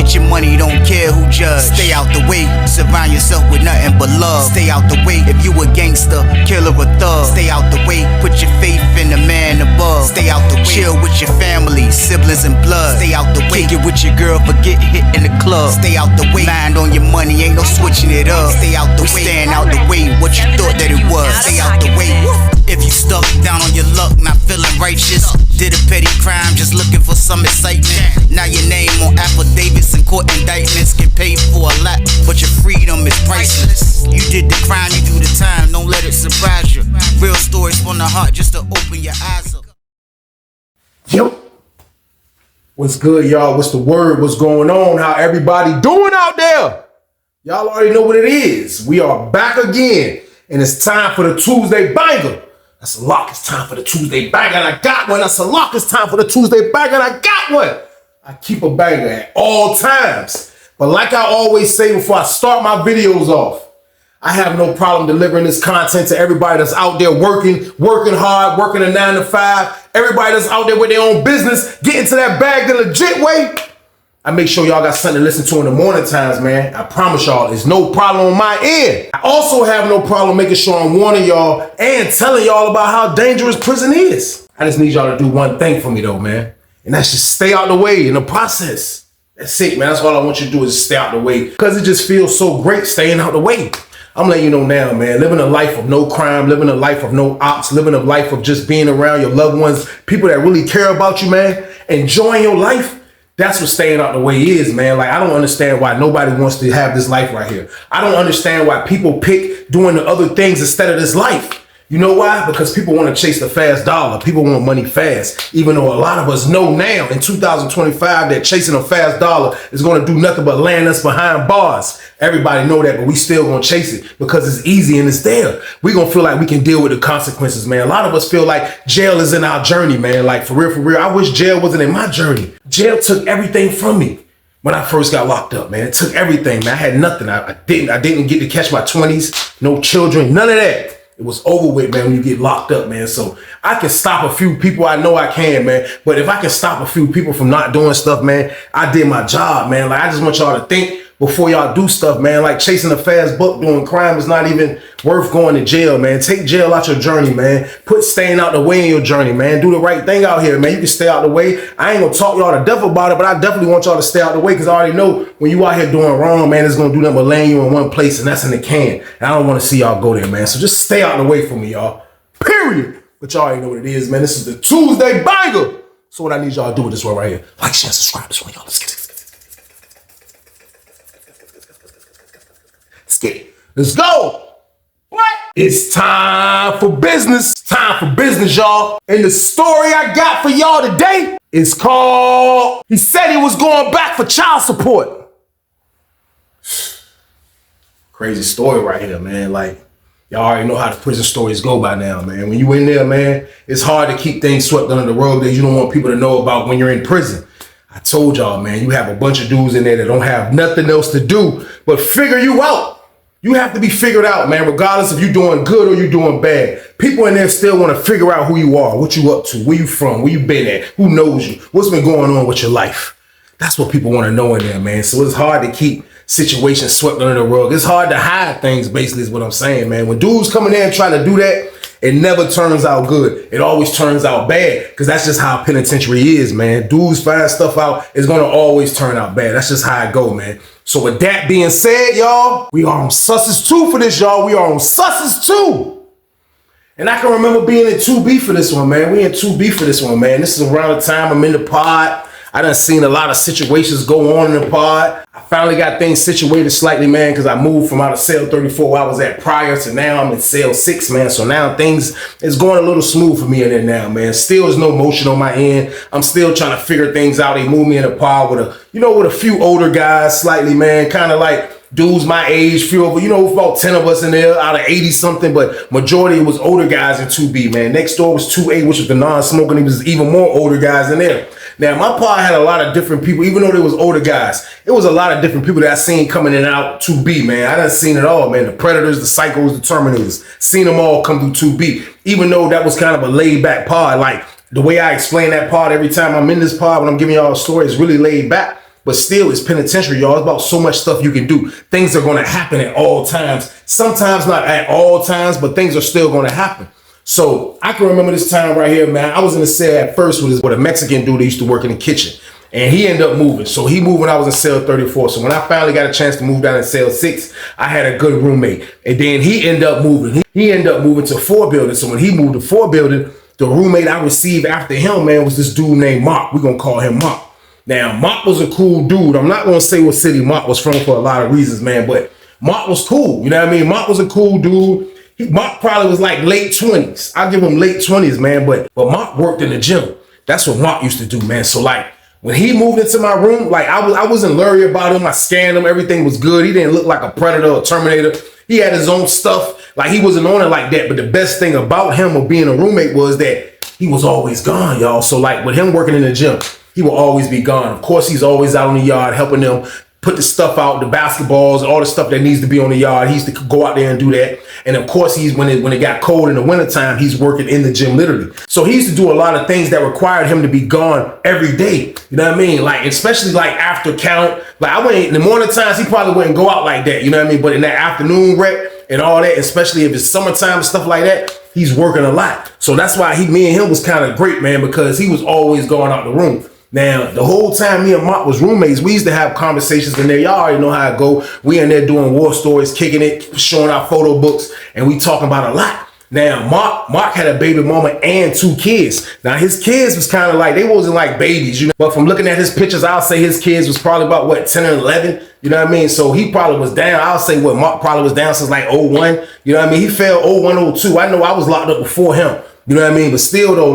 Get your money, don't care who judge. Stay out the way, surround yourself with nothing but love. Stay out the way, if you a gangster, killer or thug. Stay out the way, put your faith in the man above. Stay out the way, chill with your family, siblings and blood. Stay out the way, kick it with your girl, forget hit in the club. Stay out the way, mind on your money, ain't no switching it up. Stay out the way, stand out the way, what you thought that it was. Stay out the way. If you stuck down on your luck, not feeling righteous, did a petty crime, just looking for some excitement. Now your name on affidavits and court indictments, get paid for a lot, but your freedom is priceless. You did the crime, you do the time, don't let it surprise you. Real stories from the heart, just to open your eyes up. Yo, what's good, y'all? What's the word? What's going on? How everybody doing out there? Y'all already know what it is. We are back again, and it's time for the Tuesday banger. That's a lock. It's time for the Tuesday banger, and I got one. That's a lock. It's time for the Tuesday banger, and I got one. I keep a banger at all times. But like I always say before I start my videos off, I have no problem delivering this content to everybody that's out there working hard, working a 9 to 5. Everybody that's out there with their own business, getting to that bag the legit way. I make sure y'all got something to listen to in the morning times, man. I promise y'all, there's no problem on my end. I also have no problem making sure I'm warning y'all and telling y'all about how dangerous prison is. I just need y'all to do one thing for me though, man. And that's just stay out the way in the process. That's it, man. That's all I want you to do is stay out the way. Because it just feels so great staying out the way. I'm letting you know now, man, living a life of no crime, living a life of no ops, living a life of just being around your loved ones, people that really care about you, man, enjoying your life. That's what staying out the way is, man. Like, I don't understand why nobody wants to have this life right here. I don't understand why people pick doing the other things instead of this life. You know why? Because people want to chase the fast dollar. People want money fast. Even though a lot of us know now in 2025 that chasing a fast dollar is going to do nothing but land us behind bars. Everybody know that, but we still going to chase it because it's easy and it's there. We going to feel like we can deal with the consequences, man. A lot of us feel like jail is in our journey, man. Like, for real. I wish jail wasn't in my journey. Jail took everything from me when I first got locked up, man. It took everything, man. I had nothing. I didn't get to catch my 20s. No children, none of that. It was over with, man, when you get locked up, man. So I can stop a few people. I know I can, man. But if I can stop a few people from not doing stuff, man, I did my job, man. Like, I just want y'all to think before y'all do stuff, man. Like, chasing a fast buck doing crime is not even worth going to jail, man. Take jail out your journey, man. Put staying out the way in your journey, man. Do the right thing out here, man. You can stay out the way. I ain't gonna talk y'all to death about it, but I definitely want y'all to stay out the way because I already know when you out here doing wrong, man, it's gonna do nothing but land you in one place, and that's in the can. And I don't want to see y'all go there, man. So just stay out the way for me, y'all. Period. But y'all already know what it is, man. This is the Tuesday banger. So what I need y'all to do with this one right here: like, share, subscribe. This one, y'all. Let's get it. Let's go. What? It's time for business. It's time for business, y'all. And the story I got for y'all today is called, he said he was going back for child support. Crazy story right here, man. Like, y'all already know how the prison stories go by now, man. When you in there, man, it's hard to keep things swept under the rug that you don't want people to know about when you're in prison. I told y'all, man, you have a bunch of dudes in there that don't have nothing else to do but figure you out. You have to be figured out, man, regardless if you're doing good or you're doing bad. People in there still want to figure out who you are, what you up to, where you from, where you been at, who knows you, what's been going on with your life. That's what people want to know in there, man. So it's hard to keep situations swept under the rug. It's hard to hide things, basically, is what I'm saying, man. When dudes come in there and try to do that, it never turns out good. It always turns out bad because that's just how penitentiary is, man. Dudes find stuff out, it's going to always turn out bad. That's just how it go, man. So with that being said, y'all, we are on Susses 2 for this, y'all. We are on Susses 2. And I can remember being in 2B for this one, man. We in 2B for this one, man. This is around the time I'm in the pod. I done seen a lot of situations go on in the pod. I finally got things situated slightly, man, because I moved from out of cell 34 where I was at prior to now I'm in cell 6, man. So now things is going a little smooth for me in there now, man. Still is no motion on my end. I'm still trying to figure things out. They moved me in a pod with a few older guys slightly, man, kind of like dudes my age, few of, about 10 of us in there out of 80 something, but majority was older guys in 2B, man. Next door was 2A, which was the non-smoking. There was even more older guys in there. Now, my pod had a lot of different people, even though there was older guys. It was a lot of different people that I seen coming in and out 2B, man. I done seen it all, man. The Predators, the Psychos, the Terminators. Seen them all come through 2B. Even though that was kind of a laid-back pod. Like, the way I explain that pod every time I'm in this pod when I'm giving y'all a story is really laid back. but still it's penitentiary, y'all. It's about so much stuff you can do. Things are going to happen at all times. Sometimes not at all times, but things are still going to happen. So I can remember this time right here, man. I was in the cell at first with a Mexican dude that used to work in the kitchen. And he ended up moving. So he moved when I was in cell 34. So when I finally got a chance to move down in cell 6, I had a good roommate. And then he ended up moving. He ended up moving to 4 building. So when he moved to 4 building, the roommate I received after him, man, was this dude named Mark. We're going to call him Mark. Now, Mark was a cool dude. I'm not going to say what city Mark was from for a lot of reasons, man. But Mark was cool. You know what I mean? Mark was a cool dude. Mark probably was like late 20s. I'll give him late 20s, man. But Mark worked in the gym. That's what Mark used to do, man. So like, when he moved into my room, like I wasn't leery about him. I scanned him. Everything was good. He didn't look like a predator or Terminator. He had his own stuff. Like he wasn't on it like that. But the best thing about him or being a roommate was that he was always gone, y'all. So like with him working in the gym, he will always be gone. Of course, he's always out in the yard helping them put the stuff out, the basketballs, all the stuff that needs to be on the yard. He used to go out there and do that. And of course, when it got cold in the wintertime, he's working in the gym literally. So he used to do a lot of things that required him to be gone every day. You know what I mean? Like, especially like after count. Like I went in the morning times, he probably wouldn't go out like that. You know what I mean? But in that afternoon rep and all that, especially if it's summertime and stuff like that, he's working a lot. So that's why me and him was kind of great, man, because he was always going out the room. Now, the whole time me and Mark was roommates, we used to have conversations in there. Y'all already know how it go. We in there doing war stories, kicking it, showing our photo books, and we talking about a lot. Now, Mark had a baby mama and 2 kids. Now, his kids was kind of like, they wasn't like babies, you know. But from looking at his pictures, I'll say his kids was probably about, 10 or 11? You know what I mean? So he probably was down. I'll say Mark probably was down since like 01. You know what I mean? He fell 01, 02. I know I was locked up before him. You know what I mean? But still, though,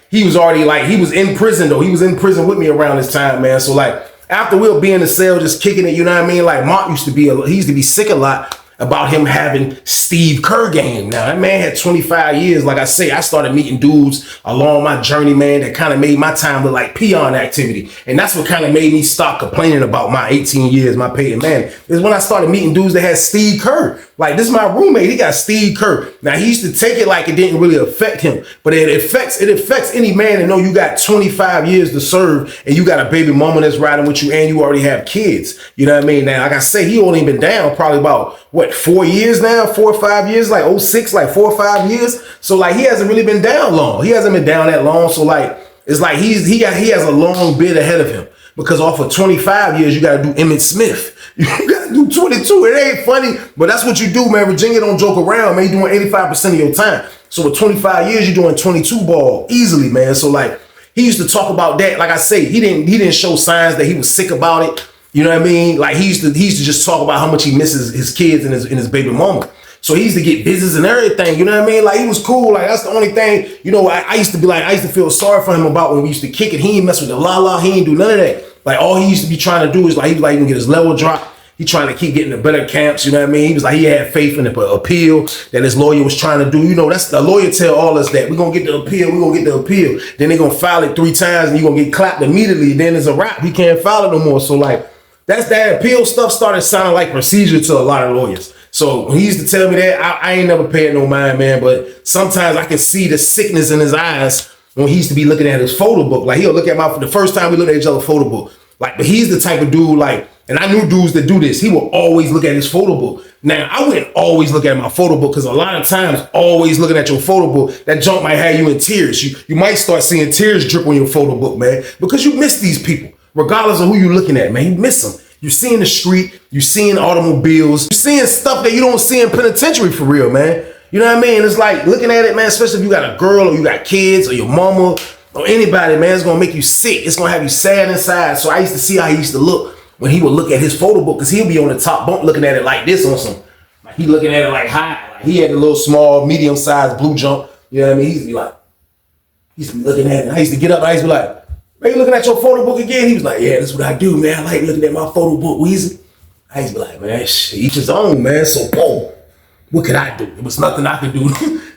he was already he was in prison though. He was in prison with me around this time, man. So like after we'll be in the cell just kicking it, you know what I mean? Like Mark used to be sick a lot about him having Steve Kerr game. Now that man had 25 years. Like I say, I started meeting dudes along my journey, man, that kind of made my time look like peon activity. And that's what kind of made me stop complaining about my 18 years, my paid man. Is when I started meeting dudes that had Steve Kerr. Like this is my roommate, he got Steve Kerr. Now he used to take it like it didn't really affect him, but it affects any man to know you got 25 years to serve and you got a baby mama that's riding with you and you already have kids. You know what I mean? Now, like I say, he only been down probably about 4 years now, 4 or 5 years, like 06, like 4 or 5 years. So like he hasn't really been down long. He hasn't been down that long. So like it's like he has a long bit ahead of him because off of 25 years you got to do Emmett Smith. You gotta do 22. It ain't funny, but that's what you do, man. Virginia don't joke around, man. You're doing 85% of your time. So with 25 years, you're doing 22 ball easily, man. So like he used to talk about that. Like I say, he didn't show signs that he was sick about it. You know what I mean? Like he used to just talk about how much he misses his kids and his baby mama. So he used to get visits and everything. You know what I mean? Like he was cool. Like that's the only thing. You know, I used to feel sorry for him about when we used to kick it. He ain't mess with the la. He ain't do none of that. Like all he used to be trying to do is like he was like even get his level drop. He trying to keep getting the better camps. You know what I mean? He was like he had faith in the appeal that his lawyer was trying to do. You know, that's the lawyer tell all us that we're gonna get the appeal. We're gonna get the appeal. Then they're gonna file it 3 times and you're gonna get clapped immediately. Then it's a wrap. He can't file it no more. So like that appeal stuff started sounding like procedure to a lot of lawyers. So when he used to tell me that, I ain't never paid no mind, man. But sometimes I can see the sickness in his eyes when he used to be looking at his photo book. Like he'll look at the first time we looked at each other's photo book. Like, but he's the type of dude like, and I knew dudes that do this. He will always look at his photo book. Now, I wouldn't always look at my photo book because a lot of times always looking at your photo book, that junk might have you in tears. You might start seeing tears drip on your photo book, man, because you miss these people. Regardless of who you're looking at, man, you miss them. You seeing the street, you seeing automobiles, you seeing stuff that you don't see in penitentiary for real, man. You know what I mean? It's like looking at it, man, especially if you got a girl or you got kids or your mama or anybody, man, it's gonna make you sick. It's gonna have you sad inside. So I used to see how he used to look when he would look at his photo book, because he'll be on the top bunk looking at it like this on some, like he looking at it like high. Like he had a little small, medium-sized blue jump. You know what I mean? He used to be looking at it. I used to get up and I used to be like, man, you looking at your photo book again? He was like, yeah, that's what I do, man. I like looking at my photo book, Weezy. I used to be like, man, shit, each his own, man. So, boom, what could I do? There was nothing I could do.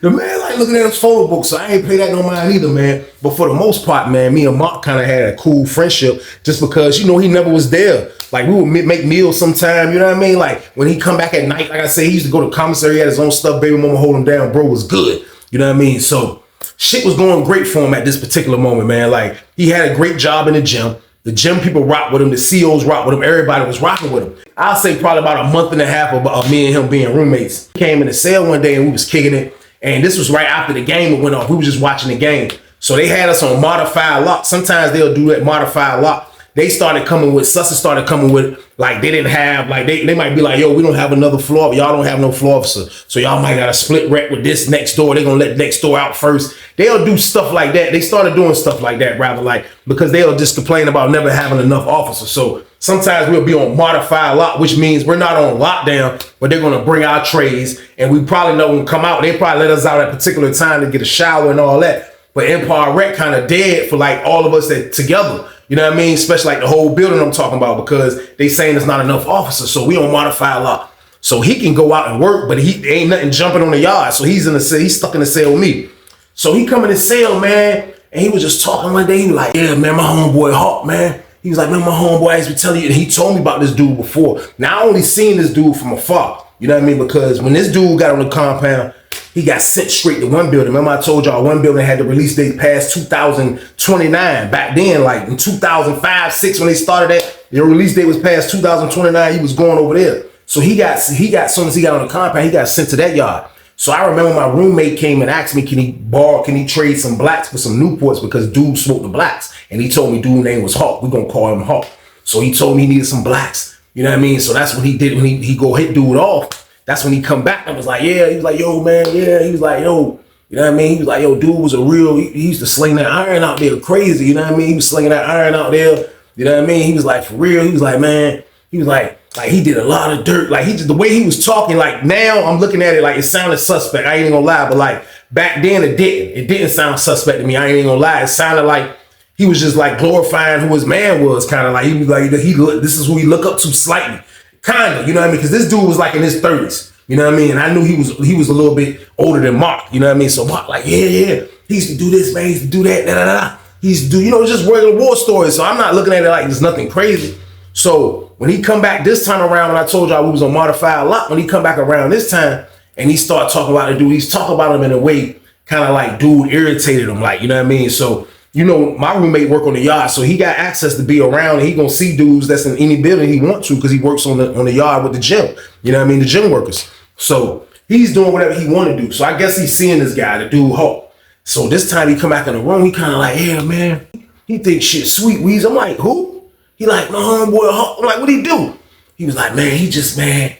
The man like looking at his photo book, so I ain't pay that no mind either, man. But for the most part, man, me and Mark kind of had a cool friendship just because, you know, he never was there. Like, we would make meals sometime, you know what I mean? Like, when he come back at night, like I say, he used to go to commissary, he had his own stuff, baby mama hold him down, bro was good. You know what I mean? So, shit was going great for him at this particular moment, man. Like, he had a great job in the gym. The gym people rock with him. The COs rock with him. Everybody was rocking with him. I'll say probably about a month and a half of me and him being roommates. He came in the cell one day and we was kicking it. And this was right after the game went off. We was just watching the game. So they had us on modified lock. Sometimes they'll do that modified lock. They started coming with, Sussex started coming with, like they didn't have, like they might be like, yo, we don't have another floor. Y'all don't have no floor officer. So y'all might got a split rep with this next door. They're going to let next door out first. They'll do stuff like that. They started doing stuff like that rather like, because they'll just complain about never having enough officers. So sometimes we'll be on modified lock, which means we're not on lockdown, but they're going to bring our trays and we probably know when we come out, they probably let us out at a particular time to get a shower and all that. But Empire Rec kind of dead for like all of us that together. You know what I mean? Especially like the whole building I'm talking about because they saying there's not enough officers. So we on modified lock. So he can go out and work, but he ain't nothing jumping on the yard. So he's in the cell. He's stuck in the cell with me. So he come in the cell, man, and he was just talking one day. He was like, yeah, man, my homeboy Hawk, man. He was like, man, my homeboy has been telling you. And he told me about this dude before. Now I only seen this dude from afar. You know what I mean? Because when this dude got on the compound, he got sent straight to one building. Remember I told y'all one building had the release date past 2029. Back then, like in 2005, 6 when they started that, the release date was past 2029. He was going over there. So he got, as soon as he got on the compound, he got sent to that yard. So I remember my roommate came and asked me, can he trade some blacks for some Newports because dude smoked the blacks. And he told me dude's name was Hawk. We're going to call him Hawk. So he told me he needed some blacks. You know what I mean? So that's what he did when he go hit dude off. That's when he come back and was like, yeah. He was like, yo, man, yeah. He was like, yo, you know what I mean? He was like, yo, dude was a real, he used to sling that iron out there crazy. You know what I mean? He was slinging that iron out there. You know what I mean? He was like, for real. He was like, man, he was like he did a lot of dirt. Like the way he was talking, like now I'm looking at it like it sounded suspect. I ain't even gonna lie, but like back then it didn't. It didn't sound suspect to me. I ain't even gonna lie. It sounded like he was just like glorifying who his man was, kind of like he was like, this is who he look up to slightly. Kind of, you know what I mean? Because this dude was like in his 30s. You know what I mean? And I knew he was a little bit older than Mark. You know what I mean? So Mark like, yeah. He used to do this, man. He used to do that, da. He used to do, you know, just regular war stories. So I'm not looking at it like there's nothing crazy. So when he come back this time around, when I told y'all we was on modified lock, when he come back around this time and he start talking about the dude, he's talking about him in a way kind of like dude irritated him, like, you know what I mean? So, you know, my roommate work on the yard, so he got access to be around and he gonna see dudes that's in any building he wants to because he works on the yard with the gym. You know what I mean? The gym workers. So he's doing whatever he want to do. So I guess he's seeing this guy, the dude Hawk. So this time he come back in the room, he kind of like, yeah, man, he thinks shit sweet Weez. I'm like, who? He like, my homeboy Hawk. I'm like, what'd he do? He was like, man, he just, man,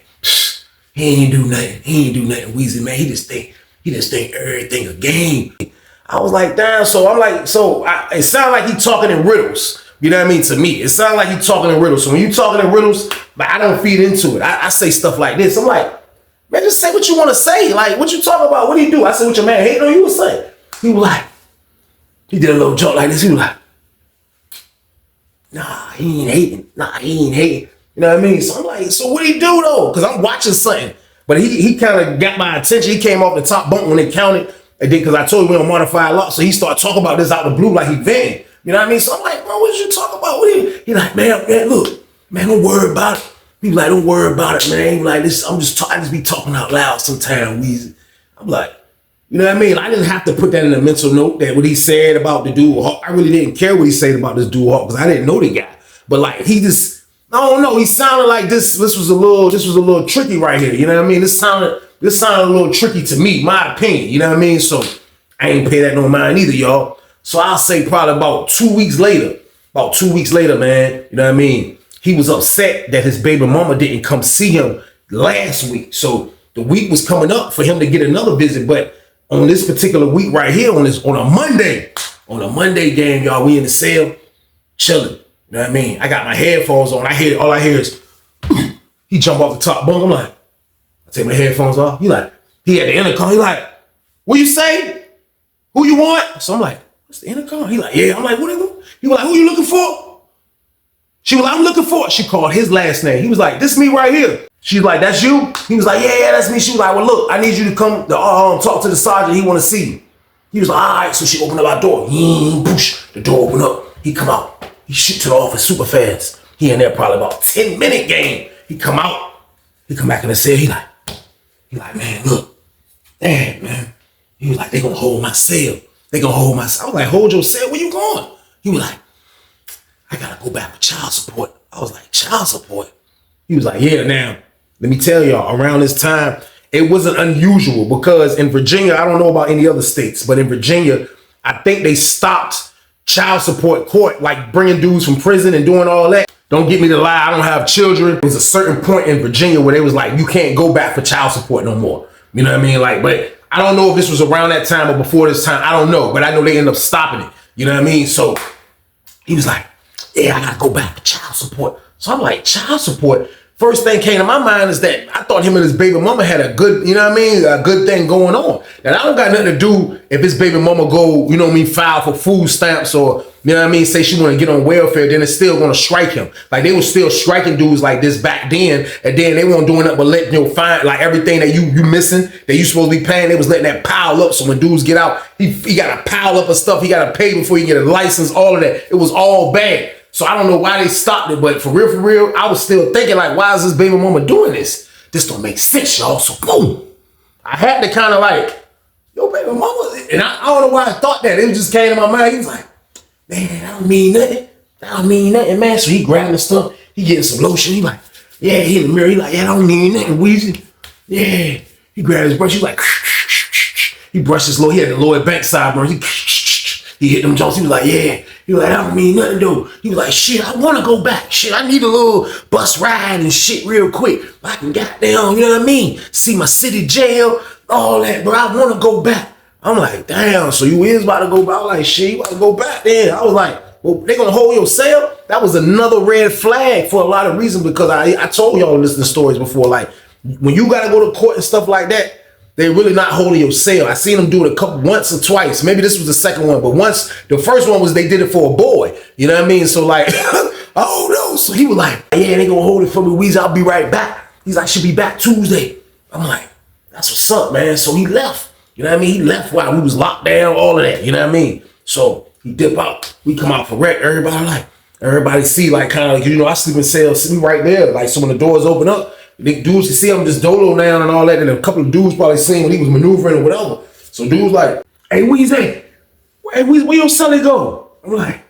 he ain't do nothing. He ain't do nothing, Weezy, man. He just think everything a game. I was like, damn. So I'm like, it sounded like he talking in riddles. You know what I mean? To me, it sounded like he talking in riddles. So when you talking in riddles, like I don't feed into it. I say stuff like this. I'm like, man, just say what you want to say. Like, what you talking about? What do you do? I said, what your man hating on you was saying. He was like, he did a little joke like this. He was like, nah, he ain't hating. Nah, he ain't hating. You know what I mean? So I'm like, so what do he do though? Because I'm watching something. But he kind of got my attention. He came off the top bunk when they counted. And then, because I told you we on modified lock, so he started talking about this out the blue like he venting. You know what I mean? So I'm like, bro, what did you talk about? He like, man, look, man, don't worry about it. He was like, don't worry about it, man. He was like, this, I just be talking out loud sometimes, Weezy. I'm like, you know what I mean? I didn't have to put that in a mental note that what he said about the dude Hawk. I really didn't care what he said about this dude Hawk because I didn't know the guy. But like, he just, I don't know. He sounded like this was a little tricky right here. You know what I mean? This sounded a little tricky to me, my opinion. You know what I mean? So I ain't pay that no mind either, y'all. So I'll say probably about 2 weeks later, man, you know what I mean? He was upset that his baby mama didn't come see him last week. So the week was coming up for him to get another visit. But on this particular week right here, on a Monday game, y'all, we in the cell chilling. You know what I mean? I got my headphones on. All I hear is he jump off the top bunk. I'm like, I take my headphones off. He had the intercom. He like, what you say? Who you want? So I'm like, what's the intercom? He like, yeah. I'm like, what? He was like, who you looking for? She was like, I'm looking for it. She called his last name. He was like, this me right here. She's like, that's you? He was like, yeah, that's me. She was like, well, look, I need you to come talk to the sergeant. He want to see you. He was like, all right. So she opened up our door. The door opened up. He come out. He shoot to the office super fast. He in there probably about 10-minute game. He come out. He come back in the cell. He like, man, look. Damn, man. He was like, they gonna hold my cell. I was like, hold your cell? Where you going? He was like, I gotta go back for child support. I was like, child support? He was like, yeah, now, let me tell y'all, around this time, it wasn't unusual because in Virginia, I don't know about any other states, but in Virginia, I think they stopped child support court, like bringing dudes from prison and doing all that. Don't get me to lie, I don't have children. It was a certain point in Virginia where they was like, you can't go back for child support no more. You know what I mean? Like, but I don't know if this was around that time or before this time. I don't know, but I know they ended up stopping it. You know what I mean? So he was like, yeah, I gotta go back for child support. So I'm like, child support? First thing came to my mind is that I thought him and his baby mama had a good, you know what I mean, a good thing going on. And I don't got nothing to do if his baby mama go, you know what I mean, file for food stamps or, you know what I mean, say she want to get on welfare, then it's still going to strike him. Like they were still striking dudes like this back then, and then they weren't doing nothing but letting you find like everything that you missing that you supposed to be paying. They was letting that pile up. So when dudes get out, he got a pile up of stuff he got to pay before he get a license. All of that, it was all bad. So I don't know why they stopped it, but for real, I was still thinking like, why is this baby mama doing this? This don't make sense, y'all. So boom, I had to kind of like, yo, baby mama, and I don't know why I thought that. It just came to my mind. He was like, man, that don't mean nothing. That don't mean nothing, man. So he grabbing the stuff. He getting some lotion. He like, yeah, he in the mirror. He like, yeah, that don't mean nothing, Weezy. Yeah. He grabbed his brush. He like, he brushed his lower. He had the lower back sideburns. He hit them jumps. He was like, yeah. He was like, that don't mean nothing, though. He was like, shit, I want to go back. Shit, I need a little bus ride and shit real quick. I can goddamn, you know what I mean? See my city jail, all that, bro. I want to go back. I'm like, damn, so you is about to go back? I was like, shit, you about to go back then? I was like, well, they gonna hold your cell? That was another red flag for a lot of reasons because I told y'all listening to stories before, like, when you gotta go to court and stuff like that, they're really not holding your cell. I seen them do it once or twice. Maybe this was the second one, but once, the first one was they did it for a boy. You know what I mean? So like, oh no. So he was like, yeah, they gonna hold it for me, Weezy. I'll be right back. He's like, should be back Tuesday. I'm like, that's what's up, man. So he left. You know what I mean? He left while we was locked down, all of that. You know what I mean? So he dip out. We come out for rec. Everybody see like kind of like, you know, I sleep in cells, see me right there. Like, so when the doors open up, the dudes can see I'm just dolo now and all that. And a couple of dudes probably seen when he was maneuvering or whatever. So dudes like, hey, Weezy, where your son go? I'm like,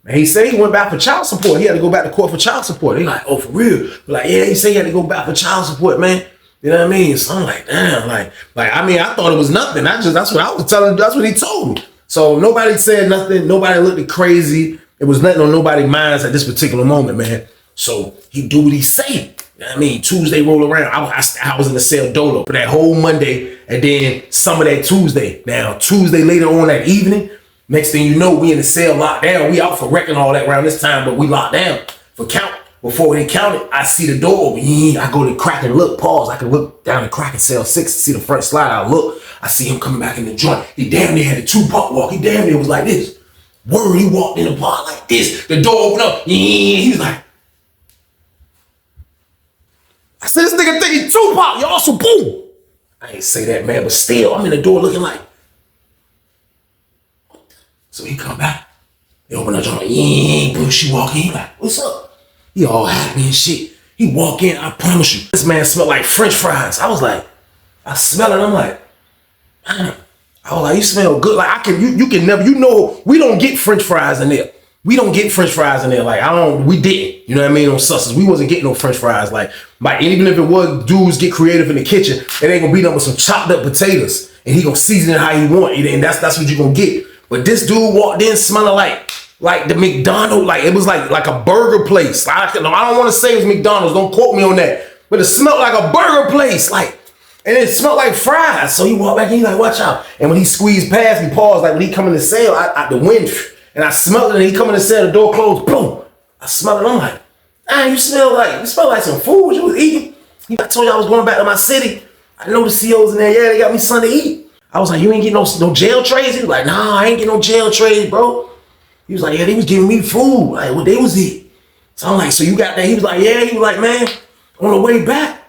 man, he said he went back for child support. He had to go back to court for child support. They like, oh, for real? We're like, yeah, he said he had to go back for child support, man. You know what I mean? So I'm like, damn, like I mean, I thought it was nothing. That's what I was telling. That's what he told me. So nobody said nothing. Nobody looked crazy. It was nothing on nobody's minds at this particular moment, man. So he do what he say. You know what I mean? Tuesday roll around. I was in the cell dolo for that whole Monday and then some of that Tuesday. Now, Tuesday later on that evening, next thing you know, we in the cell locked down. We out for wrecking all that around this time, but we locked down for count. Before they counted, I see the door open. I go to crack and look, pause. I can look down the crack in cell 6 to see the front slide. I look, I see him coming back in the joint. He damn near had a 2-part walk. He damn near was like this. Word, he walked in the bar like this. The door opened up. He was like, I said, this nigga think he's Tupac, y'all, so boom. I ain't say that, man, but still, I'm in the door looking like. So he come back. They open the door, boom, she walk in. He like, what's up? He all happy and shit. He walk in, I promise you, this man smelled like French fries. I was like, I smell it, I'm like, man. I was like, you smell good. Like, you can never, you know, we don't get French fries in there. We don't get French fries in there. Like, we didn't, you know what I mean, on Sussex. We wasn't getting no French fries. Like, even if it was, dudes get creative in the kitchen, it ain't gonna be done with some chopped up potatoes, and he gonna season it how he want it, and that's what you gonna get. But this dude walked in smelling like the McDonald's, like it was like a burger place. I don't want to say it was McDonald's, don't quote me on that, but it smelled like a burger place, like, and it smelled like fries. So he walked back in, he like, watch out. And when he squeezed past me, paused, like when he come in the cell, the wind, and I smelled it, and he come in the cell, the door closed, boom. I smelled it, I'm like, you smell like some food you was eating. I told you I was going back to my city. I know the COs in there, yeah, they got me something to eat. I was like, you ain't getting no jail trays? He was like, nah, I ain't getting no jail trays, bro. He was like, yeah, they was giving me food, like what they was eating. So I'm like, so you got that? He was like, yeah. He was like, man, on the way back,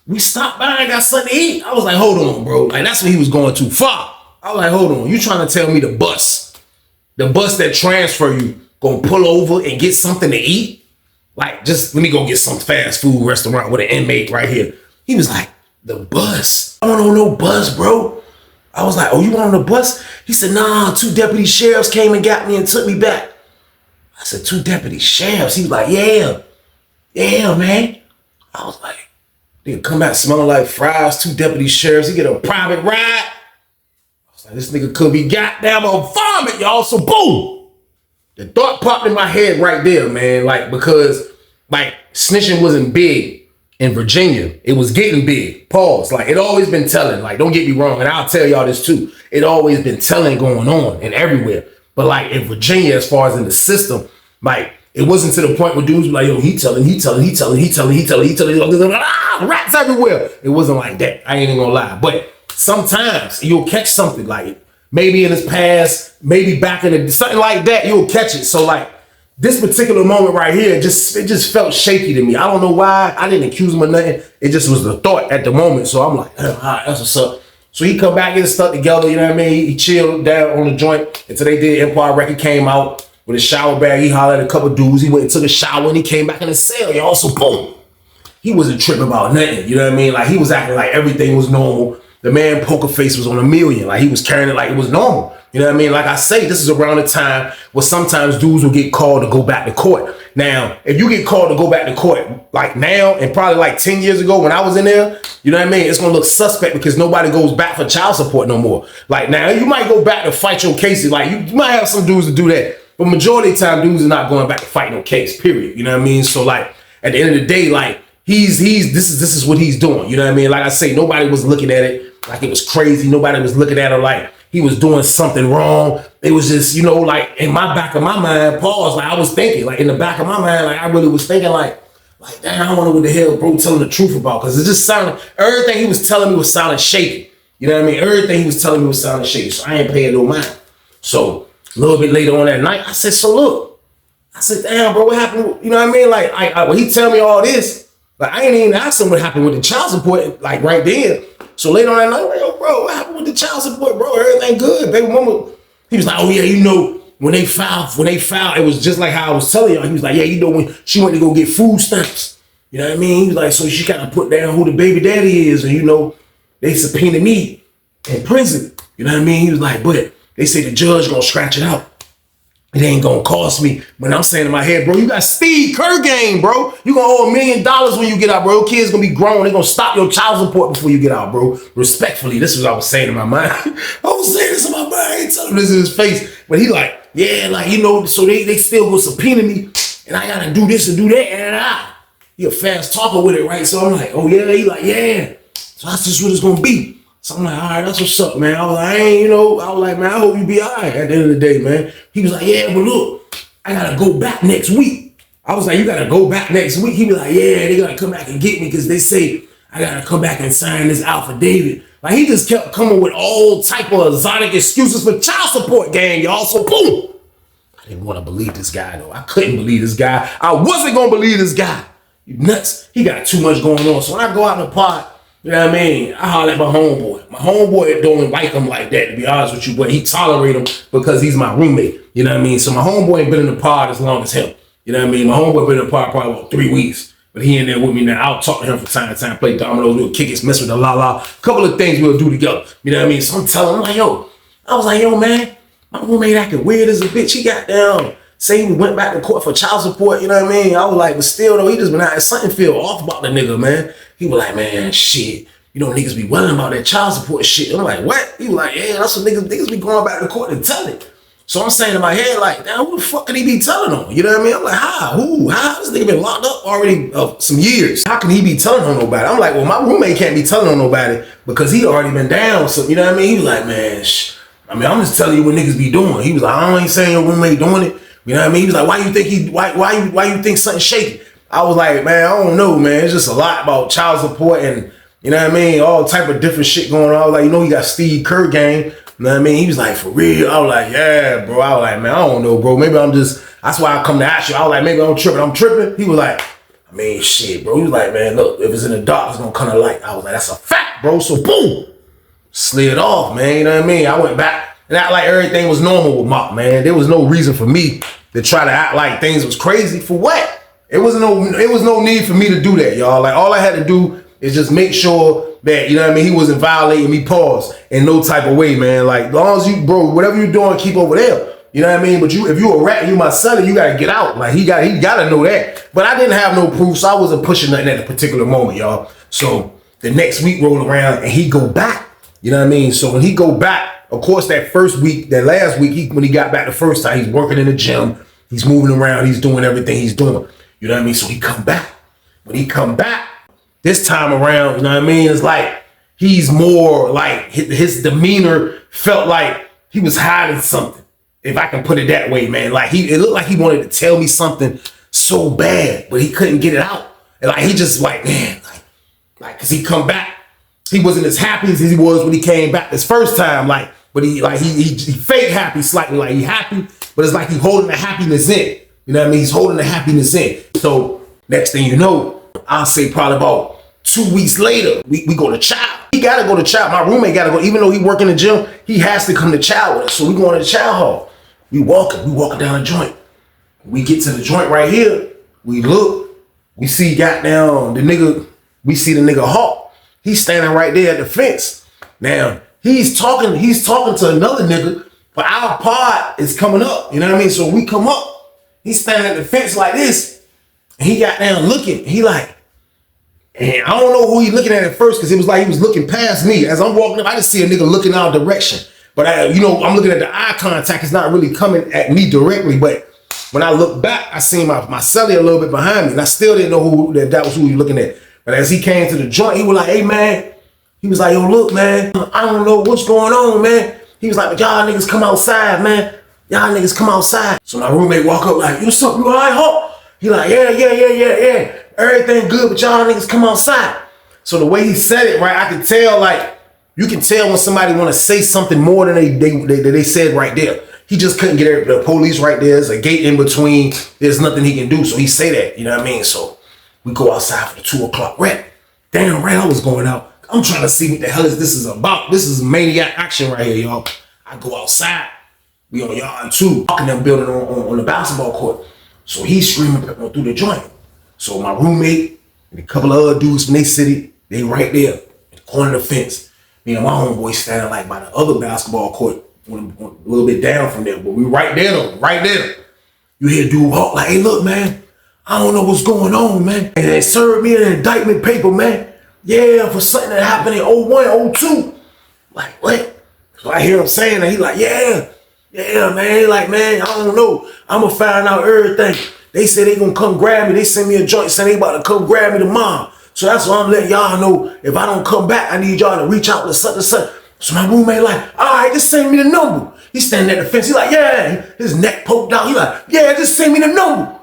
we stopped by and got something to eat. I was like, hold on, bro. Like, that's when he was going too far. I was like, hold on. You trying to tell me the bus that transfer you gonna pull over and get something to eat? Like, just let me go get some fast food restaurant with an inmate right here. He was like, the bus? I don't know no bus, bro. I was like, oh, you want on the bus? He said, nah, 2 deputy sheriffs came and got me and took me back. I said, 2 deputy sheriffs. He was like, yeah, man. I was like, nigga come out smelling like fries, 2 deputy sheriffs. He get a private ride. I was like, this nigga could be goddamn a vomit, y'all. So boom. The thought popped in my head right there, man. Like, because like snitching wasn't big in Virginia. It was getting big. Pause. Like, it always been telling. Like, don't get me wrong. And I'll tell y'all this too. It always been telling going on and everywhere. But like in Virginia, as far as in the system, like, it wasn't to the point where dudes were like, yo, he telling, rats everywhere. It wasn't like that. I ain't even gonna lie. But sometimes you'll catch something like maybe in his past, maybe back in the, something like that, you'll catch it. So like this particular moment right here, it just felt shaky to me. I don't know why. I didn't accuse him of nothing. It just was the thought at the moment. So I'm like, all right, that's what's up. So he come back, get his stuff together, you know what I mean? He chilled down on the joint until they did Empire Record came out. With his shower bag, he hollered at a couple dudes. He went and took a shower and he came back in the cell, y'all. So boom. He wasn't tripping about nothing. You know what I mean? Like he was acting like everything was normal. The man poker face was on a million. Like he was carrying it like it was normal. You know what I mean? Like I say, this is around the time where sometimes dudes will get called to go back to court. Now, if you get called to go back to court, like now and probably like 10 years ago when I was in there, you know what I mean? It's gonna look suspect because nobody goes back for child support no more. Like now, you might go back to fight your cases. Like you might have some dudes to do that. But majority of the time, dudes are not going back to fight no case, period. You know what I mean? So like at the end of the day, like this is what he's doing. You know what I mean? Like I say, nobody was looking at it like it was crazy. Nobody was looking at it like he was doing something wrong. It was just, you know, like in my back of my mind, pause, like I was thinking, like in the back of my mind, like I really was thinking like damn, I wonder what the hell bro telling the truth about. Cause it just sounded, everything he was telling me was sounding shaky. You know what I mean? Everything he was telling me was sounding shaky. So I ain't paying no mind. So a little bit later on that night, I said, so look, I said, damn, bro, what happened? You know what I mean? Like, when he tell me all this, like, I ain't even asked him what happened with the child support, like, right then. So later on that night, I'm like, yo, bro, what happened with the child support, bro? Everything good, baby mama. He was like, oh, yeah, you know, when they filed, it was just like how I was telling y'all. He was like, yeah, you know, when she went to go get food stamps, you know what I mean? He was like, so she kind of put down who the baby daddy is, and, you know, they subpoenaed me in prison. You know what I mean? He was like, but they say the judge gonna scratch it out. It ain't gonna cost me. But I'm saying in my head, bro, you got Steve Kerr game, bro. You gonna owe $1 million when you get out, bro. Your kids gonna be grown. They gonna stop your child support before you get out, bro. Respectfully, this is what I was saying in my mind. I was saying this in my mind. I ain't telling him this in his face. But he like, yeah, like, you know, so they still gonna subpoena me. And I gotta do this and do that. And he a fast talker with it, right? So I'm like, oh yeah. He like, yeah. So that's just what it's gonna be. So I'm like, all right, that's what's up, man. I was like, I was like, man, I hope you be all right at the end of the day, man. He was like, yeah, but look, I gotta go back next week. I was like, you gotta go back next week? He be like, yeah, they gotta come back and get me because they say I gotta come back and sign this affidavit. Like, he just kept coming with all type of exotic excuses for child support, gang, y'all. So boom. I didn't want to believe this guy, though. I couldn't believe this guy. I wasn't gonna believe this guy. You nuts. He got too much going on. So when I go out in the pod, you know what I mean? I holler at my homeboy. My homeboy don't like him like that, to be honest with you, but he tolerate him because he's my roommate. You know what I mean? So my homeboy ain't been in the pod as long as him. You know what I mean? My homeboy been in the pod probably about 3 weeks, but he in there with me now. I'll talk to him from time to time, play dominoes, we'll kick it, mess with the la-la. Couple of things we'll do together. You know what I mean? So I'm telling him, like, I was like, yo, man, my roommate acting weird as a bitch. He got down, saying he went back to court for child support. You know what I mean? I was like, but still, though, he just been out. Something feel off about the nigga, man. He was like, man, shit. You know, niggas be welling about that child support shit. I'm like, what? He was like, yeah, that's what niggas be going back to court and telling. So I'm saying in my head, like, damn, who the fuck can he be telling on? You know what I mean? I'm like, how? Who? How? This nigga been locked up already some years. How can he be telling on nobody? I'm like, well, my roommate can't be telling on nobody because he already been down. So, you know what I mean? He was like, man, I'm just telling you what niggas be doing. He was like, I ain't saying your roommate doing it. You know what I mean? He was like, why you think something shaky? I was like, man, I don't know, man. It's just a lot about child support and, you know what I mean? All type of different shit going on. I was like, you know, you got Steve Kerr gang. You know what I mean? He was like, for real? I was like, yeah, bro. I was like, man, I don't know, bro. Maybe that's why I come to ask you. I was like, maybe I'm tripping. He was like, I mean, shit, bro. He was like, man, look, if it's in the dark, it's gonna come to light. I was like, that's a fact, bro. So boom, slid off, man. You know what I mean? I went back and act like everything was normal with Mark, man. There was no reason for me to try to act like things was crazy. For what? It was no need for me to do that, y'all. Like, all I had to do is just make sure that, you know what I mean, he wasn't violating me, pause, in no type of way, man. Like, as long as you, bro, whatever you're doing, keep over there. You know what I mean? But if you a rat, you my son, you gotta get out. Like he gotta know that. But I didn't have no proof, so I wasn't pushing nothing at a particular moment, y'all. So the next week rolled around and he go back. You know what I mean? So when he go back, of course, that last week, when he got back the first time, he's working in the gym, he's moving around, he's doing everything he's doing. You know what I mean? So he come back. When he come back, this time around, you know what I mean? It's like he's more like his demeanor felt like he was hiding something, if I can put it that way, man. Like it looked like he wanted to tell me something so bad, but he couldn't get it out. And like he just like, man, like, cause he come back. He wasn't as happy as he was when he came back this first time, but he fake happy slightly, like he happy, but it's like he holding the happiness in. You know what I mean? He's holding the happiness in. So next thing you know, I'll say probably about 2 weeks later, we go to chow. He gotta go to chow. My roommate gotta go, even though he work in the gym, he has to come to chow with us. So we going to the chow hall. We walking down the joint. We get to the joint right here. We look, we see goddamn we see the nigga Hawk. He's standing right there at the fence. Now, he's talking to another nigga, but our pod is coming up. You know what I mean? So we come up, he's standing at the fence like this, and he got down looking. He like, and I don't know who he looking at first, because it was like he was looking past me. As I'm walking up, I just see a nigga looking our direction. But I'm looking at the eye contact. It's not really coming at me directly. But when I look back, I seen my celly a little bit behind me, and I still didn't know that was who he was looking at. But as he came to the joint, he was like, hey, man. He was like, yo, look, man. I don't know what's going on, man. He was like, but y'all niggas come outside, man. Y'all niggas come outside. So my roommate walk up like, what's up, you all right, Hawk? He like, yeah. Everything good, but y'all niggas come outside. So the way he said it, right, I could tell, like, you can tell when somebody want to say something more than they said right there. He just couldn't get the police right there. There's a gate in between. There's nothing he can do. So he say that, you know what I mean? So we go outside for the 2 o'clock rap. Damn right, I was going out. I'm trying to see what the hell this is about. This is maniac action right here, y'all. I go outside. We on yard 2, walking them building on the basketball court. So he's screaming through the joint. So my roommate and a couple of other dudes from their city, they right there at the corner of the fence. Me and my homeboy standing like by the other basketball court, a little bit down from there. But we right there though, right there. You hear dude walk like, hey, look, man. I don't know what's going on, man. And they served me an indictment paper, man. Yeah, for something that happened in 01, 02. Like, what? So I hear him saying that. He like, yeah, man. He like, man, I don't know. I'm going to find out everything. They said they going to come grab me. They sent me a joint saying they about to come grab me tomorrow. So that's why I'm letting y'all know, if I don't come back, I need y'all to reach out to such and such. So my roommate like, all right, just send me the number. He's standing at the fence. He like, yeah. His neck poked out. He like, yeah, just send me the number.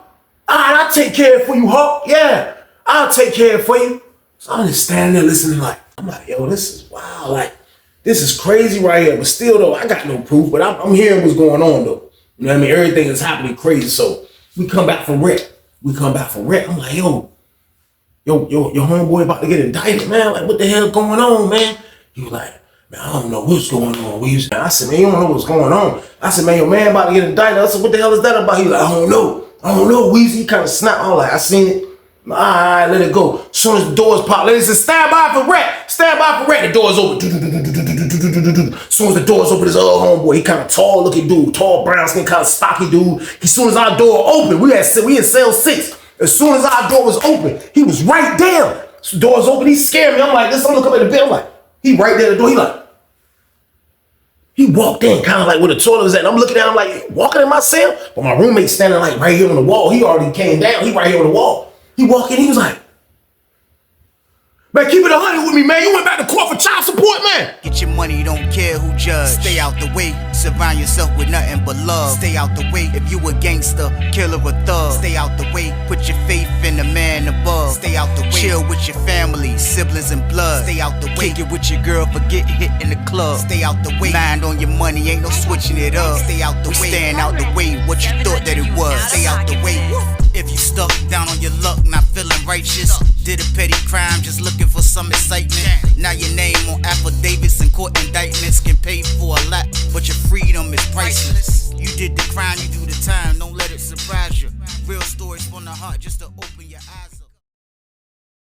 All right, I'll take care of it for you, Hawk. Yeah, I'll take care of it for you. So I'm just standing there listening like, I'm like, yo, this is wild. Like, this is crazy right here. But still, though, I got no proof. But I'm hearing what's going on, though. You know what I mean? Everything is happening crazy. So we come back from rec. I'm like, yo, your homeboy about to get indicted, man. Like, what the hell going on, man? He was like, man, I don't know what's going on. I said, man, you don't know what's going on. I said, man, your man about to get indicted. I said, what the hell is that about? He was like, I don't know, Weezy. He kind of snapped. I was like, I seen it. All right, let it go. As soon as the doors pop, ladies said, stand by for rec. The doors open. As soon as the doors open, this other homeboy, he kind of tall looking dude, tall brown skin, kind of stocky dude. As soon as our door opened, we in cell 6. As soon as our door was open, he was right there. So the doors open, he scared me. I'm like, I'm looking up at the bed. I'm like, he right there at the door. He walked in kind of like where the toilet was at. And I'm looking at him like, walking in my cell? But my roommate standing like right here on the wall. He already came down. He right here on the wall. He walked in, he was like, man, keep it 100 with me, man. You went back to court for child support, man. Get your money, don't care who judge. Stay out the way, surround yourself with nothing but love. Stay out the way, if you a gangster, killer or thug. Stay out the way, put your faith in the man above. Stay out the way, chill with your family, siblings and blood. Stay out the way, kick it with your girl, forget hit in the club. Stay out the way, mind on your money, ain't no switching it up. Stay out the way, stand out the way, what you thought that it was. Stay out the way. If you stuck down on your luck, not feeling righteous, did a petty crime, just looking for some excitement. Now your name on affidavits and court indictments can pay for a lot, but your freedom is priceless. You did the crime, you do the time, don't let it surprise you. Real stories from the heart, just to open your eyes.